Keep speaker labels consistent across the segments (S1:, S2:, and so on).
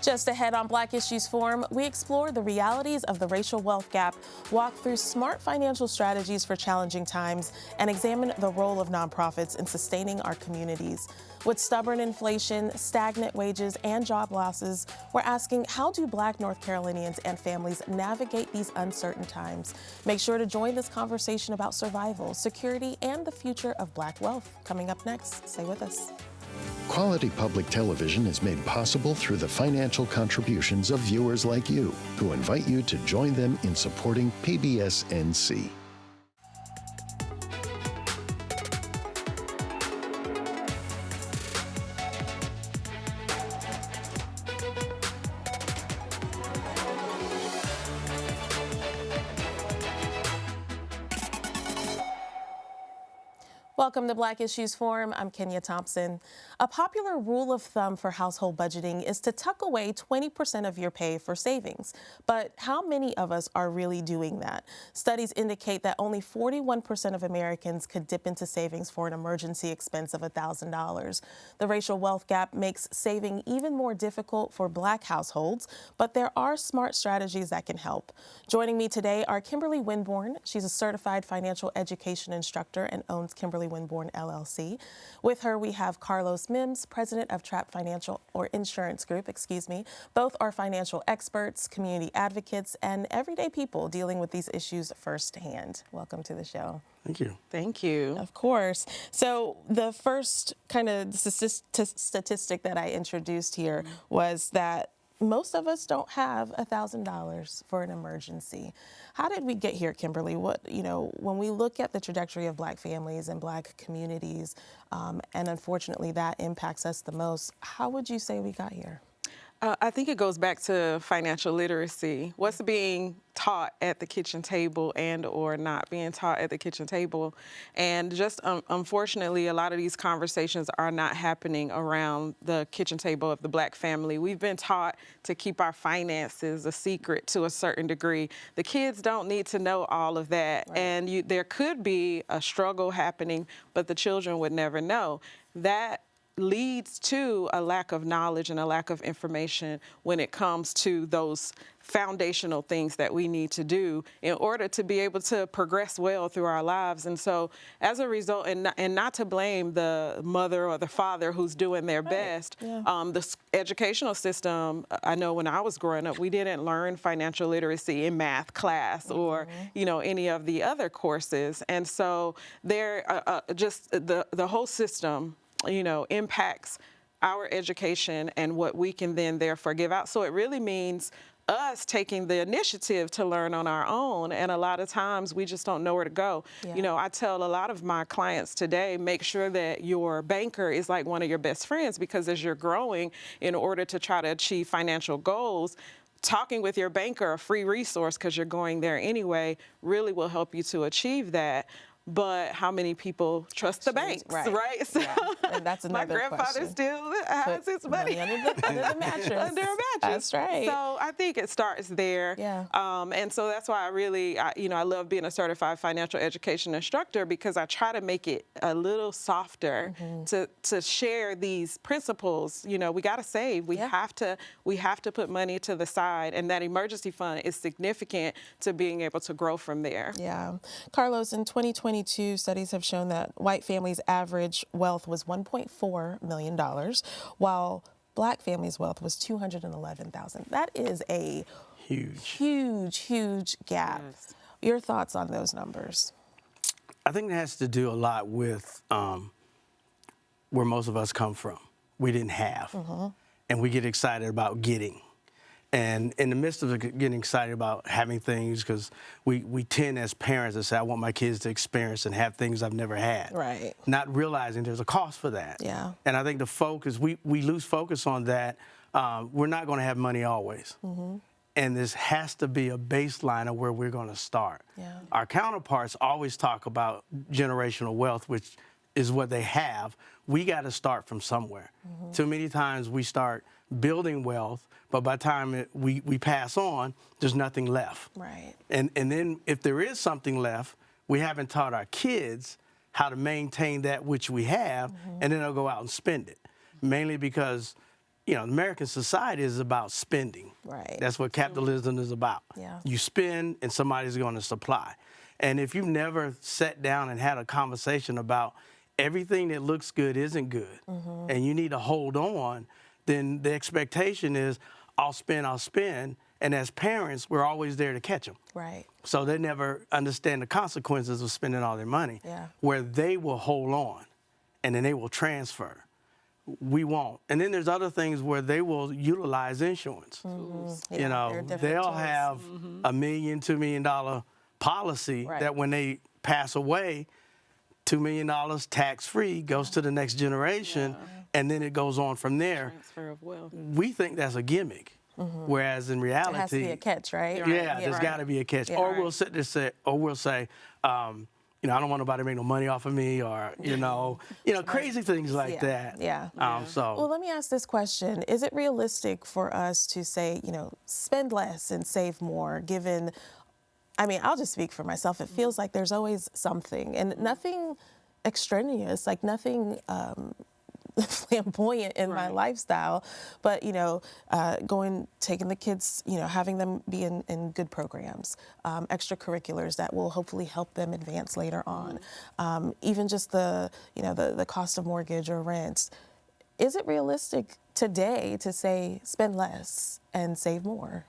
S1: Just ahead on Black Issues Forum, we explore the realities of the racial wealth gap, walk through smart financial strategies for challenging times, and examine the role of nonprofits in sustaining our communities. With stubborn inflation, stagnant wages, and job losses, we're asking, how do Black North Carolinians and families navigate these uncertain times? Make sure to join this conversation about survival, security, and the future of Black wealth. Coming up next, stay with us.
S2: Quality public television is made possible through the financial contributions of viewers like you, who invite you to join them in supporting PBS NC.
S1: Welcome to Black Issues Forum. I'm Kenia Thompson. A popular rule of thumb for household budgeting is to tuck away 20% of your pay for savings. But how many of us are really doing that? Studies indicate that only 41% of Americans could dip into savings for an emergency expense of $1,000. The racial wealth gap makes saving even more difficult for Black households, but there are smart strategies that can help. Joining me today are Kimberly Winborne. She's a certified financial education instructor and owns Kimberly Winborne LLC. With her, we have Carlos Mims, president of Trapp Insurance Group, Both are financial experts, community advocates, and everyday people dealing with these issues firsthand. Welcome to the show.
S3: Thank you.
S4: Thank you.
S1: Of course. So the first kind of statistic that I introduced here was that most of us don't have $1,000 for an emergency. How did we get here, Kimberly? When we look at the trajectory of Black families and Black communities, and unfortunately that impacts us the most, how would you say we got here?
S4: I think it goes back to financial literacy. What's being taught at the kitchen table and or not being taught at the kitchen table. And just unfortunately, a lot of these conversations are not happening around the kitchen table of the Black family. We've been taught to keep our finances a secret to a certain degree. The kids don't need to know all of that. Right. And there could be a struggle happening, but the children would never know. That leads to a lack of knowledge and a lack of information when it comes to those foundational things that we need to do in order to be able to progress well through our lives. And so as a result, and not to blame the mother or the father who's doing their best, the educational system, I know when I was growing up, we didn't learn financial literacy in math class or, any of the other courses. And so just the whole system impacts our education and what we can then therefore give out. So it really means us taking the initiative to learn on our own. And a lot of times we just don't know where to go. Yeah. I tell a lot of my clients today, make sure that your banker is like one of your best friends, because as you're growing, in order to try to achieve financial goals, talking with your banker, a free resource because you're going there anyway, really will help you to achieve that. But how many people trust the banks, right? So
S1: and that's another
S4: my grandfather
S1: question.
S4: Still has his money
S1: under the mattress.
S4: Under a mattress.
S1: That's right.
S4: So I think it starts there.
S1: Yeah.
S4: And so that's why I love being a certified financial education instructor, because I try to make it a little softer to share these principles. We got to save. We have to put money to the side, and that emergency fund is significant to being able to grow from there.
S1: Yeah. Carlos, in 2022, studies have shown that white families' average wealth was $1.4 million, while Black families' wealth was $211,000. That is a huge gap. Yes. Your thoughts on those numbers?
S3: I think it has to do a lot with where most of us come from. We didn't have, and we get excited about getting. And in the midst of getting excited about having things, because we tend as parents to say, I want my kids to experience and have things I've never had. Right. Not realizing there's a cost for that. Yeah. And I think the focus, we lose focus on that. We're not going to have money always. And this has to be a baseline of where we're going to start. Yeah. Our counterparts always talk about generational wealth, which is what they have. We got to start from somewhere. Too many times we start building wealth, but by the time we pass on, there's nothing left. Right. And then if there is something left, we haven't taught our kids how to maintain that which we have, and then they'll go out and spend it. Mainly because American society is about spending.
S1: Right.
S3: That's what capitalism is about.
S1: Yeah.
S3: You spend and somebody's going to supply. And if you've never sat down and had a conversation about everything that looks good isn't good, and you need to hold on, then the expectation is, I'll spend, and as parents, we're always there to catch them.
S1: Right.
S3: So they never understand the consequences of spending all their money,
S1: Yeah.
S3: where they will hold on, and then they will transfer. We won't. And then there's other things where they will utilize insurance.
S1: Yeah, there are different
S3: They'll
S1: tools.
S3: have $1 million, $2 million policy
S1: Right.
S3: that when they pass away, $2 million tax-free goes to the next generation, and then it goes on from there.
S4: Transfer of wealth.
S3: We think that's a gimmick, whereas in reality,
S1: It has to be a catch, right?
S3: yeah, there's got to be a catch.
S1: Yeah.
S3: Or we'll sit there say, I don't want nobody to make no money off of me, or crazy things like
S1: Yeah.
S3: that.
S1: Yeah.
S3: So
S1: Well, let me ask this question. Is it realistic for us to say, spend less and save more, given, I'll just speak for myself. It feels like there's always something, and nothing extraneous, like nothing flamboyant in my lifestyle, but taking the kids, having them be in good programs, extracurriculars that will hopefully help them advance later on, even just the cost of mortgage or rent. Is it realistic today to say spend less and save more?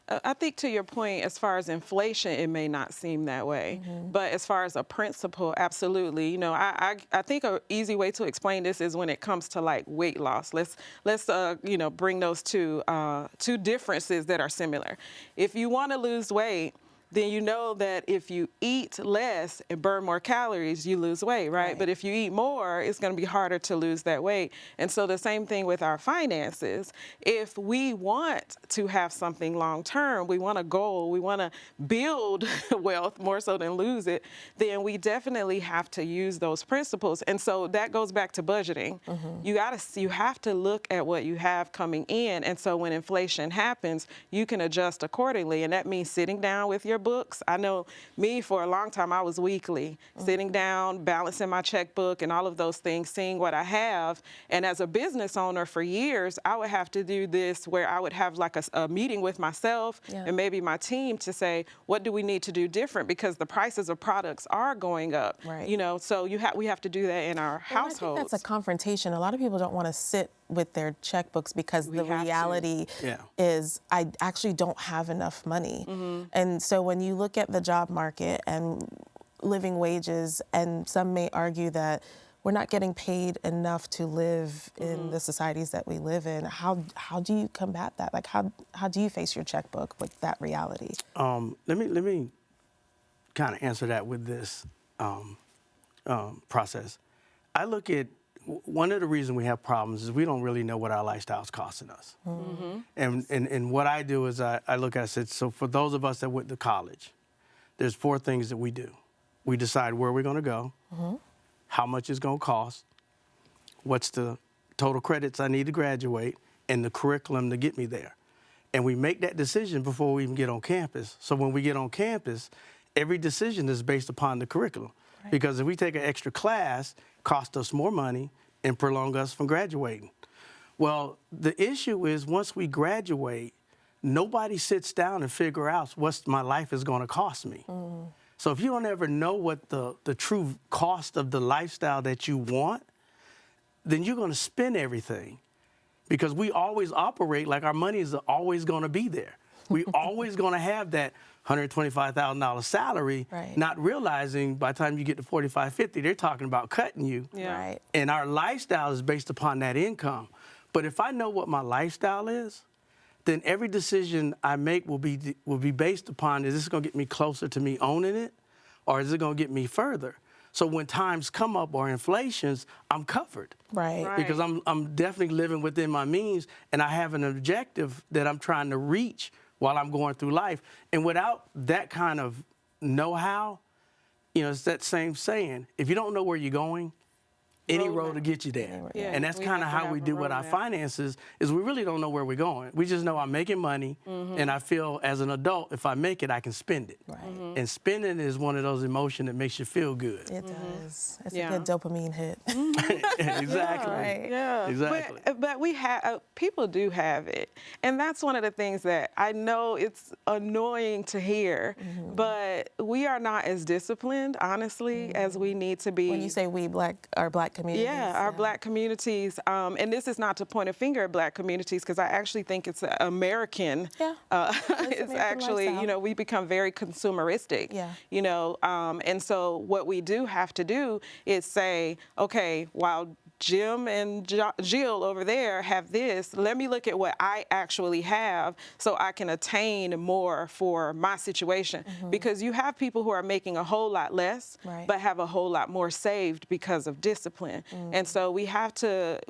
S4: I think to your point, as far as inflation, it may not seem that way. But as far as a principle, absolutely. I think an easy way to explain this is when it comes to like weight loss. Let's bring those two differences that are similar. If you want to lose weight, then you know that if you eat less and burn more calories, you lose weight, right? But if you eat more, it's going to be harder to lose that weight. And so the same thing with our finances. If we want to have something long term, we want a goal, we want to build wealth more so than lose it, then we definitely have to use those principles. And so that goes back to budgeting. You have to look at what you have coming in. And so when inflation happens, you can adjust accordingly. And that means sitting down with your books. I know me, for a long time, I was weekly, sitting down, balancing my checkbook and all of those things, seeing what I have. And as a business owner for years, I would have to do this where I would have like a meeting with myself and maybe my team to say, what do we need to do different? Because the prices of products are going up.
S1: Right.
S4: So we have to do that in our households.
S1: I think that's a confrontation. A lot of people don't want to sit with their checkbooks because the reality is I actually don't have enough money. And so when you look at the job market and living wages, and some may argue that we're not getting paid enough to live in the societies that we live in, how do you combat that? Like how do you face your checkbook with that reality?
S3: Let me kind of answer that with this process. I look at one of the reasons we have problems is we don't really know what our lifestyle is costing us. And what I do is I look at it and said, so for those of us that went to college, there's 4 things that we do. We decide where we're going to go, how much it's going to cost, what's the total credits I need to graduate, and the curriculum to get me there. And we make that decision before we even get on campus. So when we get on campus, every decision is based upon the curriculum. Because if we take an extra class, cost us more money and prolong us from graduating. Well, the issue is once we graduate, nobody sits down and figure out what my life is going to cost me. So if you don't ever know what the true cost of the lifestyle that you want, then you're going to spend everything. Because we always operate like our money is always going to be there. We always going to have that $125,000 salary, not realizing by the time you get to 45, 50, they're talking about cutting you. And our lifestyle is based upon that income. But if I know what my lifestyle is, then every decision I make will be based upon, is this going to get me closer to me owning it, or is it going to get me further? So when times come up or inflations, I'm covered. Because I'm definitely living within my means, and I have an objective that I'm trying to reach while I'm going through life. And without that kind of know-how, it's that same saying, if you don't know where you're going, any road to get you there.
S4: Yeah,
S3: And that's
S4: we
S3: kind of
S4: have to
S3: how we
S4: have a
S3: do with our
S4: roadmap.
S3: finances, is we really don't know where we're going. We just know I'm making money, and I feel as an adult, if I make it, I can spend it.
S1: Right.
S3: And spending is one of those emotions that makes you feel good.
S1: It does. It's
S4: Yeah.
S1: a good dopamine hit.
S3: Exactly.
S1: Right.
S4: Yeah,
S3: Exactly.
S4: But we have people do have it, and that's one of the things that I know it's annoying to hear, but we are not as disciplined, honestly, as we need to be.
S1: When you say our black communities.
S4: Yeah, our black communities, and this is not to point a finger at black communities, because I actually think it's American.
S1: Yeah.
S4: It's
S1: American
S4: actually,
S1: lifestyle.
S4: we become very consumeristic.
S1: Yeah.
S4: And so what we do have to do is say, okay, while Jim and Jill over there have this, let me look at what I actually have so I can attain more for my situation. Because you have people who are making a whole lot less,
S1: Right.
S4: but have a whole lot more saved because of discipline. And so we have to,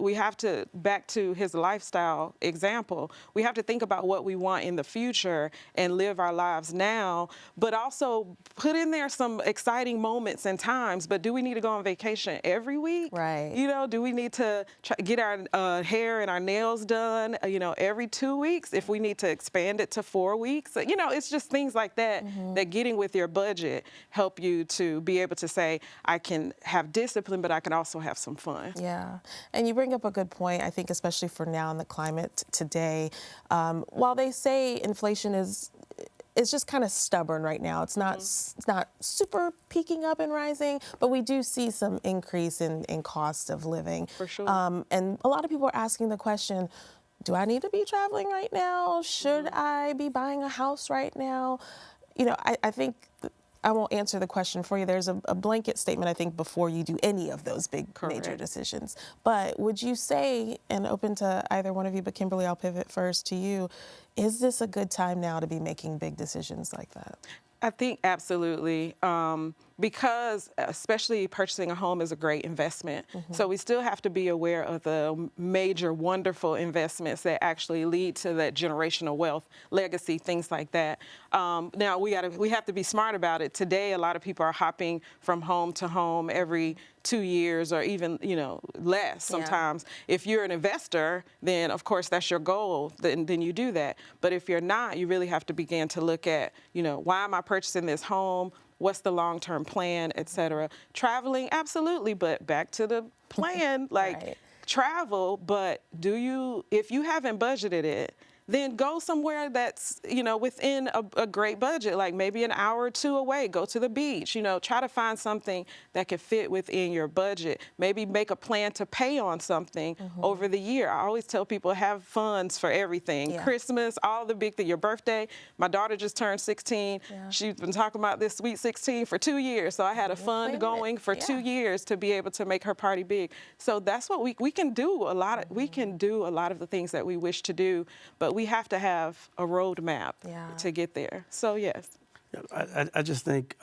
S4: back to his lifestyle example, we have to think about what we want in the future and live our lives now, but also put in there some exciting moments and times. But do we need to go on vacation every week?
S1: Right.
S4: Do we need to get our hair and our nails done, every 2 weeks? If we need to expand it to 4 weeks, it's just things like that, that getting with your budget help you to be able to say, I can have discipline, but I can also have some fun.
S1: Yeah, and you bring up a good point, I think, especially for now in the climate today. While they say inflation is just kind of stubborn right now. It's not super peaking up and rising, but we do see some increase in cost of living.
S4: For sure.
S1: And a lot of people are asking the question, do I need to be traveling right now? Should I be buying a house right now? I think I won't answer the question for you. There's a blanket statement, I think, before you do any of those big major decisions. But would you say, and open to either one of you, but Kimberly, I'll pivot first to you, is this a good time now to be making big decisions like that?
S4: I think absolutely, because especially purchasing a home is a great investment. So we still have to be aware of the major, wonderful investments that actually lead to that generational wealth, legacy, things like that. Now we have to be smart about it. Today, a lot of people are hopping from home to home every 2 years, or even less sometimes. If you're an investor, then of course that's your goal. Then you do that. But if you're not, you really have to begin to look at why am I purchasing this home? What's the long-term plan, et cetera? Traveling, absolutely, but back to the plan,
S1: Right.
S4: travel, but if you haven't budgeted it, then go somewhere that's, within a great budget, like maybe an hour or two away, go to the beach, try to find something that can fit within your budget. Maybe make a plan to pay on something over the year. I always tell people, have funds for everything.
S1: Yeah.
S4: Christmas, all the big things, your birthday. My daughter just turned 16.
S1: Yeah.
S4: She's been talking about this Sweet 16 for 2 years. So I had a fund going for 2 years to be able to make her party big. So that's what we can do we can do a lot of the things that we wish to do, but we have to have a roadmap to get there. So yes.
S3: I just think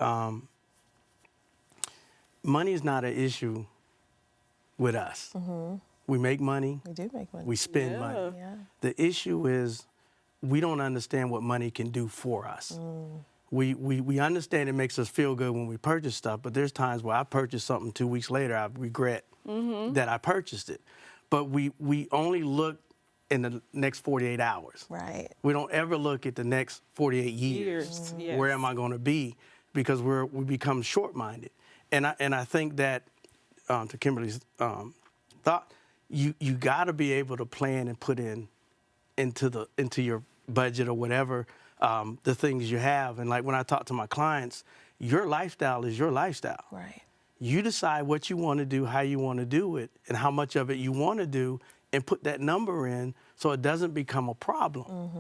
S3: money is not an issue with us. We make money.
S1: We do make money.
S3: We spend money.
S1: Yeah.
S3: The issue is we don't understand what money can do for us. We understand it makes us feel good when we purchase stuff, but there's times where I purchase something 2 weeks later, I regret that I purchased it. But we only look in the next 48 hours.
S1: Right.
S3: We don't ever look at the next 48 years.
S4: Yes.
S3: Where am I going to be? Because we become short-minded. And I think that, to Kimberly's thought, you got to be able to plan and put into your budget or whatever the things you have. And like when I talk to my clients, your lifestyle is your lifestyle.
S1: Right.
S3: You decide what you want to do, how you want to do it, and how much of it you want to do, and put that number in so it doesn't become a problem.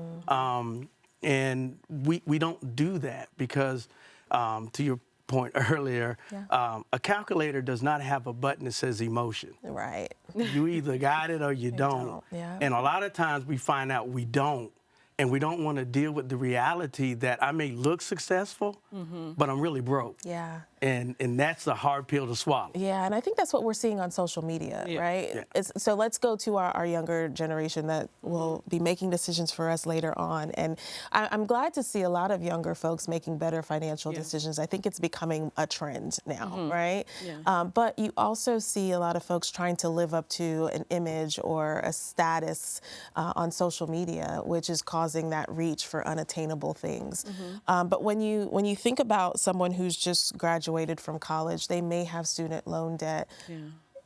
S3: And we don't do that because, to your point earlier, a calculator does not have a button that says emotion.
S1: Right.
S3: You either got it or you don't.
S1: Yeah.
S3: And a lot of times we find out we don't. And we don't want to deal with the reality that I may look successful, but I'm really broke.
S1: Yeah.
S3: And that's a hard pill to swallow.
S1: Yeah, and I think that's what we're seeing on social media, right?
S3: Yeah.
S1: So let's go to our younger generation that will be making decisions for us later on. And I'm glad to see a lot of younger folks making better financial decisions. I think it's becoming a trend now, right?
S4: Yeah.
S1: But you also see a lot of folks trying to live up to an image or a status on social media, which is causing that reach for unattainable things. But when you think about someone who's just graduated from college, they may have student loan debt.
S4: Yeah.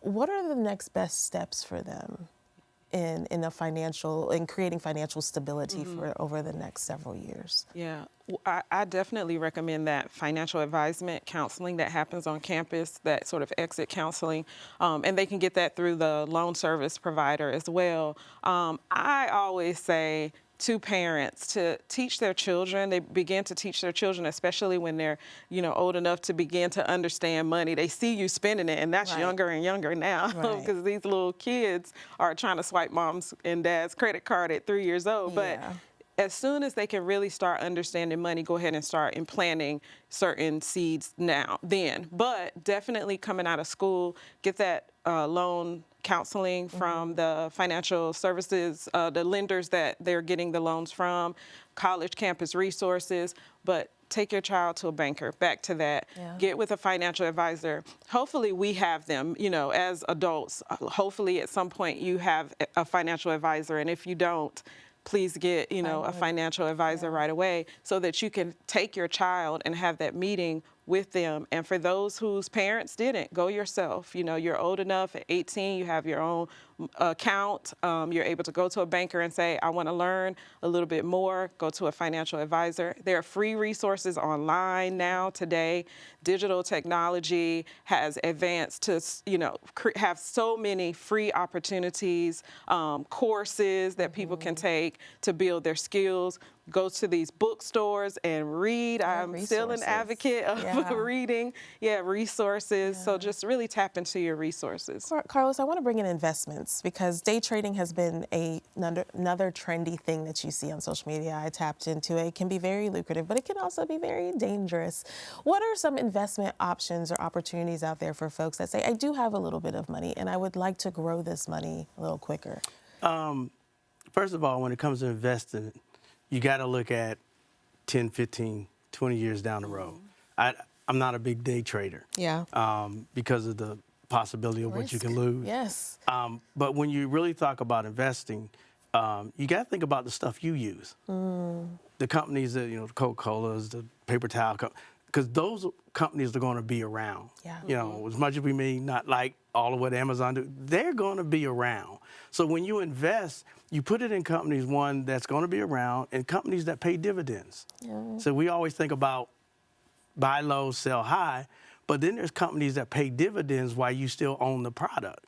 S1: What are the next best steps for them in creating financial stability for over the next several years?
S4: Yeah, I definitely recommend that financial advisement counseling that happens on campus, that sort of exit counseling, and they can get that through the loan service provider as well. I always say to parents to teach their children. They begin to teach their children, especially when they're, old enough to begin to understand money. They see you spending it, and that's younger and younger now, because these little kids are trying to swipe mom's and dad's credit card at 3 years old. But as soon as they can really start understanding money, go ahead and start implanting certain seeds then. But definitely coming out of school, get that loan counseling from the financial services, the lenders that they're getting the loans from, college campus resources, but take your child to a banker, back to that. Get with a financial advisor. Hopefully we have them, as adults. Hopefully at some point you have a financial advisor, and if you don't, please get, a financial advisor right away so that you can take your child and have that meeting with them. And for those whose parents didn't, go yourself. You're old enough at 18, you have your own account. You're able to go to a banker and say, I want to learn a little bit more. Go to a financial advisor. There are free resources online now today. Digital technology has advanced to, have so many free opportunities, courses that people can take to build their skills. Go to these bookstores and read. I'm still an advocate of reading. Resources. So just really tap into your resources.
S1: Carlos, I want to bring in investments because day trading has been another trendy thing that you see on social media. I tapped into it. It can be very lucrative, but it can also be very dangerous. What are some investment options or opportunities out there for folks that say, I do have a little bit of money and I would like to grow this money a little quicker?
S3: First of all, when it comes to investing, you got to look at 10, 15, 20 years down the road. I'm not a big day trader. Because of the possibility of what you can lose.
S1: Yes.
S3: But when you really talk about investing, you got to think about the stuff you use. The companies that, the Coca-Colas, the paper towel, because those companies are going to be around. As much as we may not like all of what Amazon do, they're going to be around. So when you invest, you put it in companies, one, that's going to be around, and companies that pay dividends. So we always think about buy low, sell high, but then there's companies that pay dividends while you still own the product,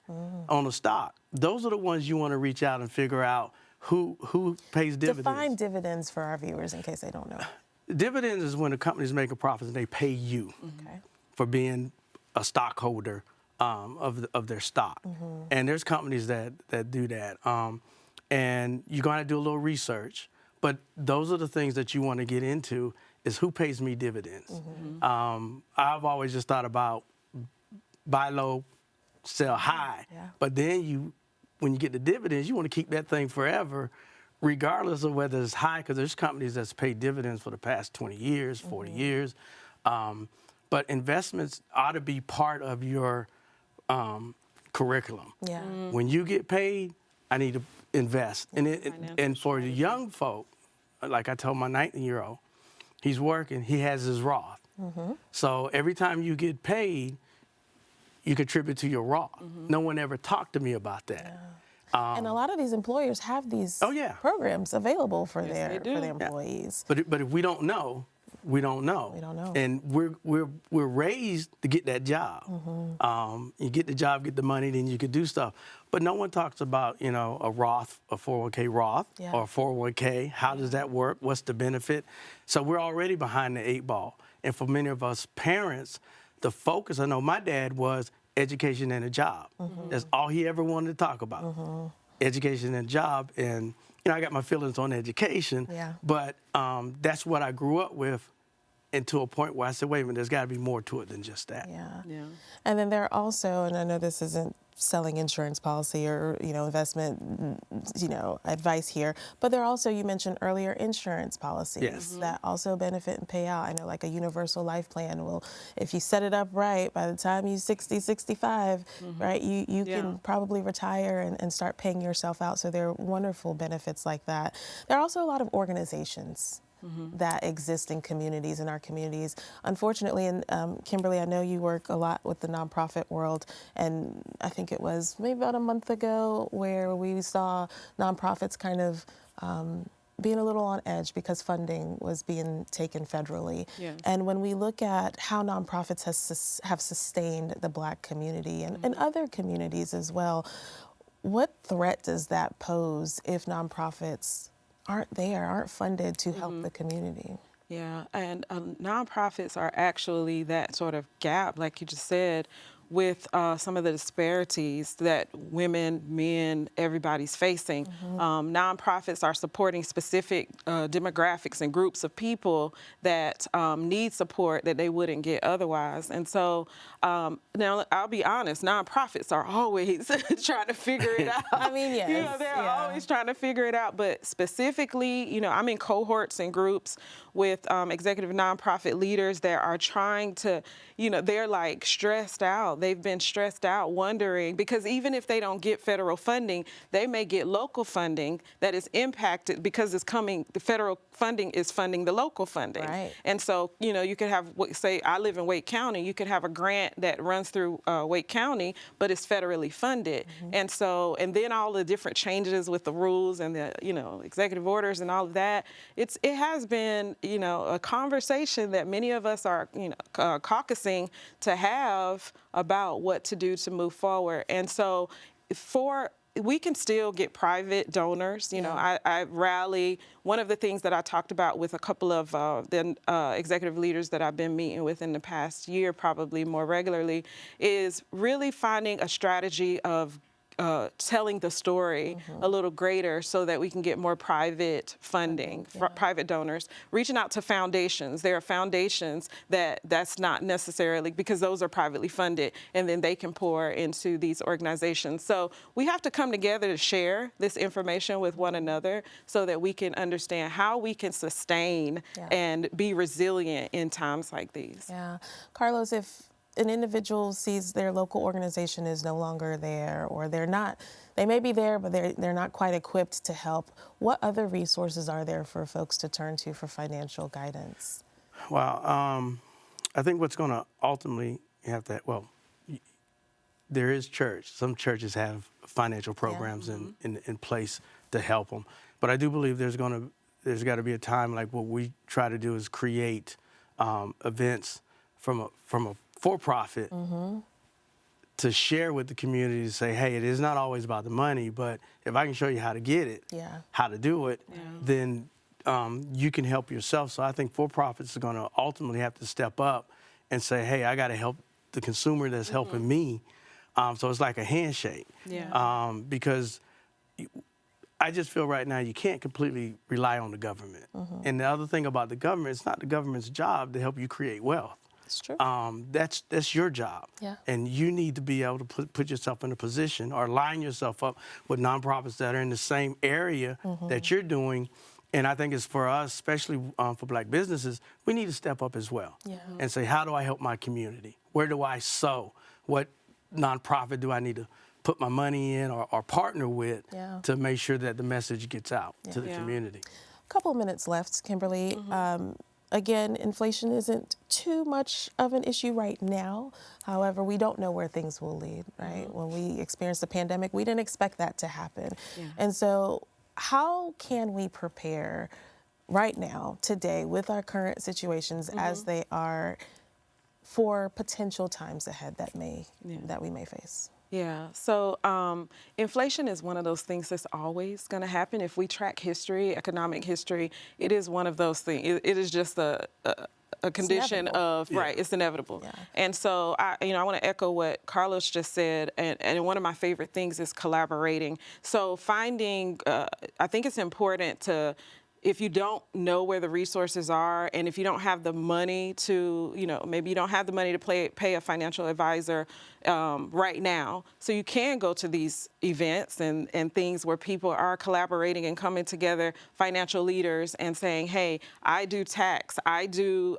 S3: own the stock. Those are the ones you want to reach out and figure out who pays dividends.
S1: Define dividends for our viewers in case they don't know.
S3: Dividends is when a company's making profits and they pay you for being a stockholder of their stock. And there's companies that do that. And you're going to do a little research. But those are the things that you want to get into is who pays me dividends. I've always just thought about buy low, sell high. But then when you get the dividends, you want to keep that thing forever, regardless of whether it's high, because there's companies that's paid dividends for the past 20 years, 40 years. But investments ought to be part of your curriculum. When you get paid, I need to invest. And for the young folk, like I told my 19-year-old, he's working, he has his Roth. So every time you get paid, you contribute to your Roth. No one ever talked to me about that.
S1: And a lot of these employers have these programs available for their employees.
S3: But if we don't know, we don't know.
S1: We don't know.
S3: And we're raised to get that job. You get the job, get the money, then you can do stuff. But no one talks about, a Roth, a 401k Roth, or a 401k. How does that work? What's the benefit? So we're already behind the 8 ball. And for many of us parents, the focus, I know my dad was education and a job. That's all he ever wanted to talk about. Education and job. And I got my feelings on education, but that's what I grew up with and to a point where I said, wait a minute, there's got to be more to it than just that.
S1: Yeah.
S4: Yeah.
S1: And then there are also, and I know this isn't selling insurance policy or, investment, advice here, but there are also, you mentioned earlier, insurance policies
S3: Yes.
S1: that also benefit and pay out. I know like a universal life plan will, if you set it up right, by the time you're 60, 65, right, you
S4: Yeah.
S1: can probably retire and start paying yourself out. So there are wonderful benefits like that. There are also a lot of organizations that exist in communities, in our communities. Unfortunately, and Kimberly, I know you work a lot with the nonprofit world, and I think it was maybe about a month ago where we saw nonprofits kind of being a little on edge because funding was being taken federally.
S4: Yes.
S1: And when we look at how nonprofits have sustained the Black community and other communities as well, what threat does that pose if nonprofits aren't funded to help the community?
S4: Yeah, and nonprofits are actually that sort of gap, like you just said, with some of the disparities that women, men, everybody's facing. Nonprofits are supporting specific demographics and groups of people that need support that they wouldn't get otherwise. And so now I'll be honest, nonprofits are always trying to figure it out.
S1: I mean, yes.
S4: They're always trying to figure it out. But specifically, I'm in cohorts and groups with executive nonprofit leaders that are trying to, they're like stressed out. They've been stressed out wondering, because even if they don't get federal funding, they may get local funding that is impacted because the federal funding is funding the local funding.
S1: Right.
S4: And so, you could have, say, I live in Wake County, you could have a grant that runs through Wake County, but it's federally funded. And so, and then all the different changes with the rules and the, executive orders and all of that, it has been, a conversation that many of us are, caucusing to have about what to do to move forward. And so we can still get private donors. I rally. One of the things that I talked about with a couple of the executive leaders that I've been meeting with in the past year, probably more regularly, is really finding a strategy of telling the story a little greater so that we can get more private funding, private donors, reaching out to foundations. There are foundations that's not necessarily, because those are privately funded, and then they can pour into these organizations. So we have to come together to share this information with one another so that we can understand how we can sustain and be resilient in times like these.
S1: Yeah. Carlos, if an individual sees their local organization is no longer there, or they may be there, but they're not quite equipped to help, what other resources are there for folks to turn to for financial guidance?
S3: Well, I think what's going to ultimately have that, there is church. Some churches have financial programs in place to help them. But I do believe there's got to be a time like what we try to do is create events from a for-profit to share with the community, to say, hey, it is not always about the money, but if I can show you how to get it, how to do it, then you can help yourself. So I think for-profits are going to ultimately have to step up and say, hey, I got to help the consumer that's helping me. So it's like a handshake. Because I just feel right now you can't completely rely on the government. And the other thing about the government, it's not the government's job to help you create wealth.
S1: It's true.
S3: That's your job. And you need to be able to put yourself in a position or line yourself up with nonprofits that are in the same area that you're doing. And I think it's for us, especially for Black businesses, we need to step up as well and say, how do I help my community? Where do I sow? What nonprofit do I need to put my money in or partner with to make sure that the message gets out to the community?
S1: A couple of minutes left, Kimberly. Again, inflation isn't too much of an issue right now. However, we don't know where things will lead, right? When we experienced the pandemic, we didn't expect that to happen. And so how can we prepare right now, today, with our current situations as they are for potential times ahead that we may face?
S4: Yeah, so inflation is one of those things that's always going to happen. If we track history, economic history, it is one of those things. It is just a condition of, it's inevitable. And so, I want to echo what Carlos just said, and one of my favorite things is collaborating. So finding, I think it's important to if you don't know where the resources are, and if you don't have the money to, maybe you don't have the money to pay a financial advisor right now, so you can go to these events and things where people are collaborating and coming together, financial leaders, and saying, hey, I do tax, I do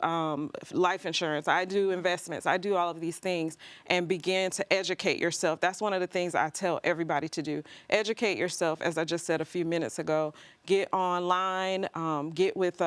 S4: life insurance, I do investments, I do all of these things, and begin to educate yourself. That's one of the things I tell everybody to do. Educate yourself, as I just said a few minutes ago. Get online, get with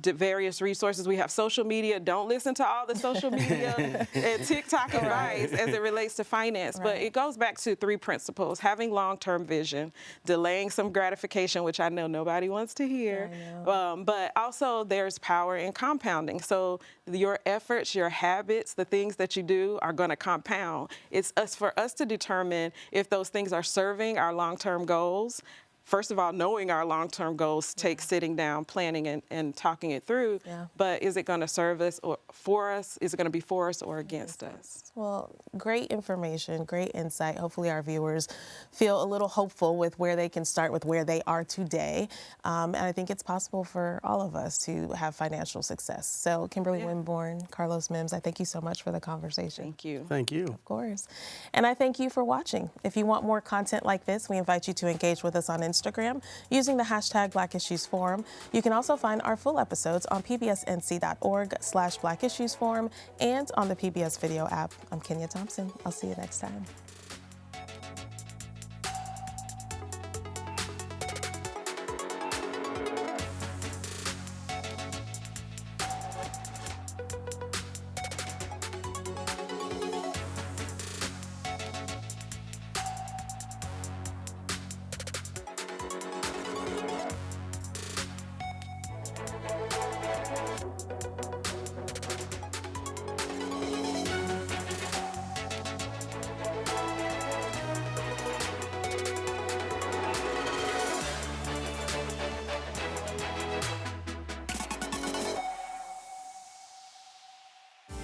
S4: various resources. We have social media. Don't listen to all the social media and TikTok advice as it relates to finance. But it goes back to 3 principles: having long-term vision, delaying some gratification, which I know nobody wants to hear, but also there's power in compounding. So your efforts, your habits, the things that you do are going to compound. It's for us to determine if those things are serving our long-term goals. First of all, knowing our long-term goals takes sitting down, planning, and talking it through. But is it going to serve us or for us? Is it going to be for us or against us?
S1: Well, great information, great insight. Hopefully our viewers feel a little hopeful with where they can start with where they are today. And I think it's possible for all of us to have financial success. So Kimberly Winborne, Carlos Mims, I thank you so much for the conversation.
S4: Thank you.
S3: Thank you.
S1: Of course. And I thank you for watching. If you want more content like this, we invite you to engage with us on Instagram using the hashtag Black Issues Forum. You can also find our full episodes on pbsnc.org/Black Issues Forum and on the PBS video app. I'm Kenia Thompson. I'll see you next time.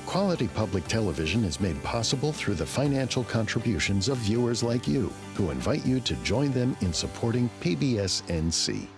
S2: Quality public television is made possible through the financial contributions of viewers like you, who invite you to join them in supporting PBS NC.